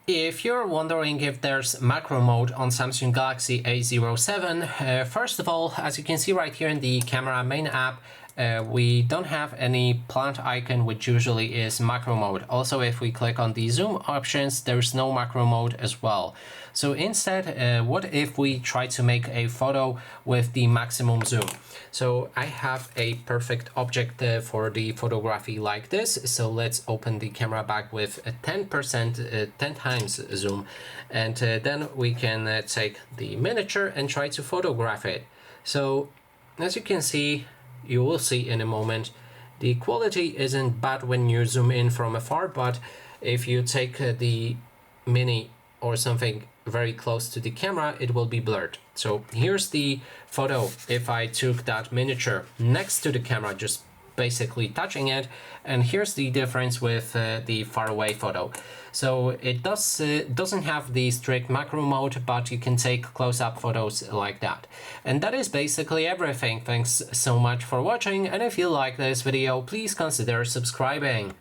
If you're wondering if there's macro mode on Samsung Galaxy A07, first of all, as you can see right here in the camera main app, we don't have any plant icon, which usually is macro mode. Also, if we click on the zoom options, there's no macro mode as well. So instead, what if we try to make a photo with the maximum zoom? So I have a perfect object for the photography like this. So let's open the camera back with a 10%, 10 times zoom. And then we can take the miniature and try to photograph it. So as you can see, you will see in a moment, the quality isn't bad when you zoom in from afar, but if you take the mini or something very close to the camera, it will be blurred. So here's the photo if I took that miniature next to the camera, just basically touching it, and here's the difference with the far away photo. So it doesn't have the strict macro mode, but you can take close-up photos like that. And that is basically everything. Thanks so much for watching, and if you like this video, please consider subscribing.